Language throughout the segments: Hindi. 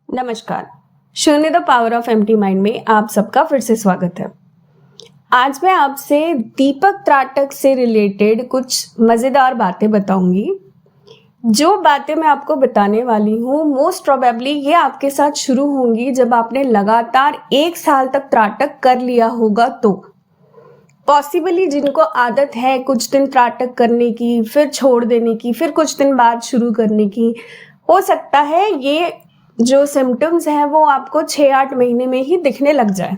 नमस्कार। शून्य the power of empty mind में आप सबका फिर से स्वागत है। आज मैं आपसे दीपक त्राटक से रिलेटेड कुछ मज़ेदार बातें बताऊंगी। जो बातें मैं आपको बताने वाली हूँ मोस्ट प्रोबेबली ये आपके साथ शुरू होंगी जब आपने लगातार 1 साल तक त्राटक कर लिया होगा। तो पॉसिबली जिनको आदत है कुछ दिन त्राटक करने की, फिर छोड़ देने की, फिर कुछ दिन बाद शुरू करने की, हो सकता है ये जो सिम्टम्स हैं वो आपको 6-8 महीने में ही दिखने लग जाए।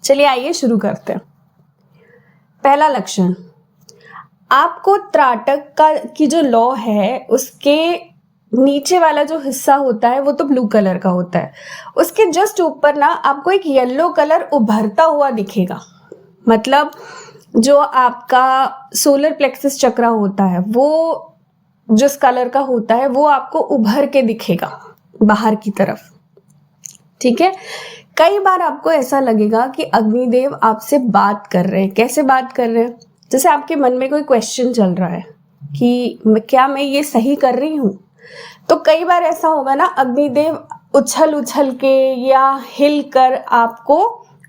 चलिए आइए शुरू करते हैं। पहला लक्षण, आपको त्राटक की जो लौ है उसके नीचे वाला जो हिस्सा होता है वो तो ब्लू कलर का होता है, उसके जस्ट ऊपर ना आपको एक येलो कलर उभरता हुआ दिखेगा। मतलब जो आपका सोलर प्लेक्सस चक्र होता है वो जिस कलर का होता है वो आपको उभर के दिखेगा बाहर की तरफ। ठीक है, कई बार आपको ऐसा लगेगा कि अग्निदेव आपसे बात कर रहे हैं। कैसे बात कर रहे हैं? जैसे आपके मन में कोई क्वेश्चन चल रहा है कि क्या मैं ये सही कर रही हूँ। तो कई बार ऐसा होगा ना, अग्निदेव उछल उछल के या हिल कर आपको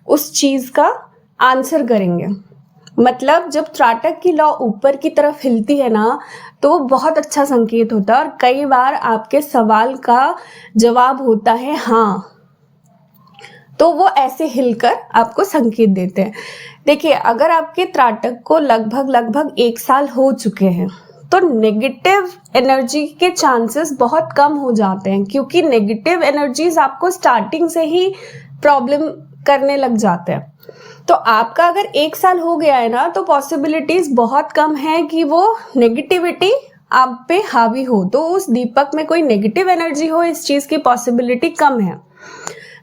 उस चीज का आंसर करेंगे। मतलब जब त्राटक की लौ ऊपर की तरफ हिलती है ना तो वो बहुत अच्छा संकेत होता है और कई बार आपके सवाल का जवाब होता है हाँ। तो वो ऐसे हिलकर आपको संकेत देते हैं। देखिए, अगर आपके त्राटक को लगभग 1 साल हो चुके हैं तो नेगेटिव एनर्जी के चांसेस बहुत कम हो जाते हैं, क्योंकि नेगेटिव एनर्जीज आपको स्टार्टिंग से ही प्रॉब्लम करने लग जाते हैं। तो आपका अगर 1 साल हो गया है ना तो पॉसिबिलिटीज बहुत कम है कि वो नेगेटिविटी आप पे हावी हो, तो उस दीपक में कोई नेगेटिव एनर्जी हो, इस चीज की पॉसिबिलिटी कम है।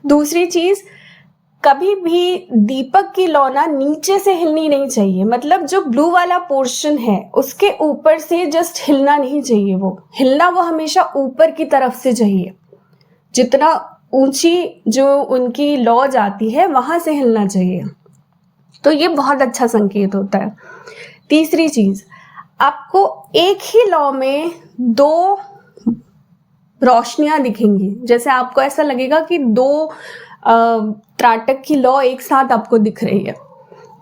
दूसरी चीज, कभी भी दीपक की लौ ना नीचे से हिलनी नहीं चाहिए। मतलब जो ब्लू वाला पोर्शन है उसके ऊपर से जस्ट हिलना नहीं चाहिए, वो हिलना वो हमेशा ऊपर की तरफ से चाहिए। जितना ऊंची जो उनकी लौ जाती है वहां से हिलना चाहिए। तो ये बहुत अच्छा संकेत होता है। तीसरी चीज, आपको एक ही लौ में 2 रोशनियां दिखेंगी। जैसे आपको ऐसा लगेगा कि 2 त्राटक की लौ एक साथ आपको दिख रही है।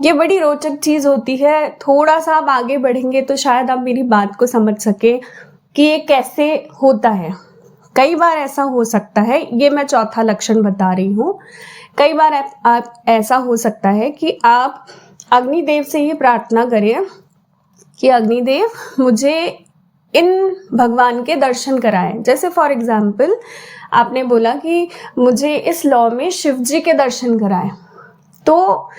ये बड़ी रोचक चीज होती है। थोड़ा सा आप आगे बढ़ेंगे तो शायद आप मेरी बात को समझ सके कि ये कैसे होता है। कई बार ऐसा हो सकता है, ये मैं चौथा लक्षण बता रही हूँ, कई बार आप ऐसा हो सकता है कि आप अग्निदेव से ये प्रार्थना करें कि अग्निदेव मुझे इन भगवान के दर्शन कराएं। जैसे फॉर एग्जाम्पल आपने बोला कि मुझे इस लौ में शिव जी के दर्शन कराएं, तो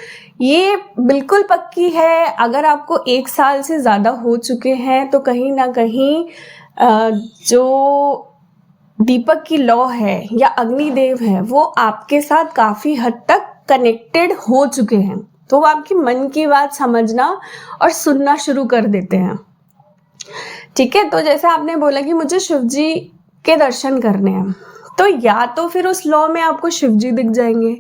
ये बिल्कुल पक्की है। अगर आपको 1 साल से ज़्यादा हो चुके हैं तो कहीं ना कहीं जो दीपक की लौ है या अग्निदेव है वो आपके साथ काफ़ी हद तक कनेक्टेड हो चुके हैं, तो वो आपकी मन की बात समझना और सुनना शुरू कर देते हैं। ठीक है, तो जैसे आपने बोला कि मुझे शिव जी के दर्शन करने हैं, तो या तो फिर उस लौ में आपको शिव जी दिख जाएंगे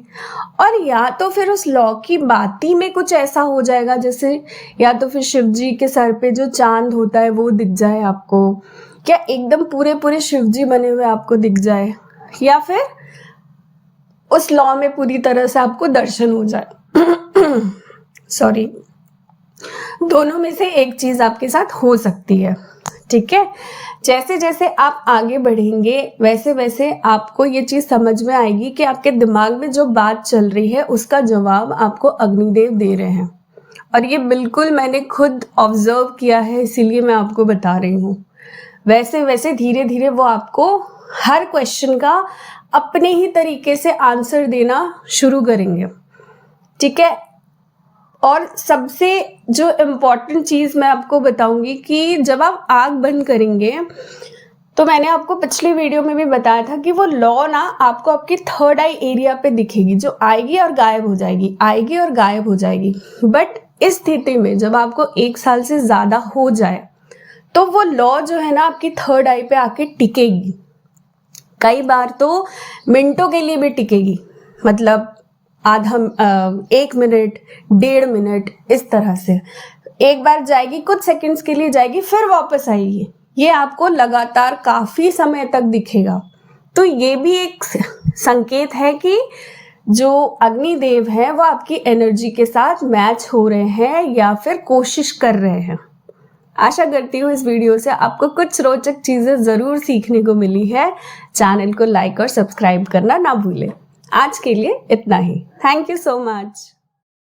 और या तो फिर उस लौ की बाती में कुछ ऐसा हो जाएगा, जैसे या तो फिर शिव जी के सर पे जो चांद होता है वो दिख जाए आपको, क्या एकदम पूरे शिव जी बने हुए आपको दिख जाए, या फिर उस लौ में पूरी तरह से आपको दर्शन हो जाए। सॉरी, दोनों में से एक चीज आपके साथ हो सकती है। ठीक है, जैसे जैसे आप आगे बढ़ेंगे वैसे वैसे आपको ये चीज समझ में आएगी कि आपके दिमाग में जो बात चल रही है उसका जवाब आपको अग्निदेव दे रहे हैं। और ये बिल्कुल मैंने खुद ऑब्जर्व किया है, इसीलिए मैं आपको बता रही हूँ। वैसे वैसे धीरे धीरे वो आपको हर क्वेश्चन का अपने ही तरीके से आंसर देना शुरू करेंगे। ठीक है, और सबसे जो इम्पोर्टेंट चीज़ मैं आपको बताऊंगी कि जब आप आँख बंद करेंगे तो मैंने आपको पिछली वीडियो में भी बताया था कि वो लौ ना आपको आपकी 3rd आई एरिया पे दिखेगी, जो आएगी और गायब हो जाएगी, आएगी और गायब हो जाएगी। बट इस स्थिति में जब आपको 1 साल से ज़्यादा हो जाए तो वो लौ जो है ना आपकी 3rd आई पे आके टिकेगी। कई बार तो मिनटों के लिए भी टिकेगी, मतलब आधा 1 मिनट 1.5 मिनट, इस तरह से एक बार जाएगी, कुछ सेकंड्स के लिए जाएगी, फिर वापस आएगी। ये आपको लगातार काफ़ी समय तक दिखेगा। तो ये भी एक संकेत है कि जो अग्निदेव है वो आपकी एनर्जी के साथ मैच हो रहे हैं या फिर कोशिश कर रहे हैं। आशा करती हूँ इस वीडियो से आपको कुछ रोचक चीजें जरूर सीखने को मिली है। चैनल को लाइक और सब्सक्राइब करना ना भूलें। आज के लिए इतना ही। Thank you so much.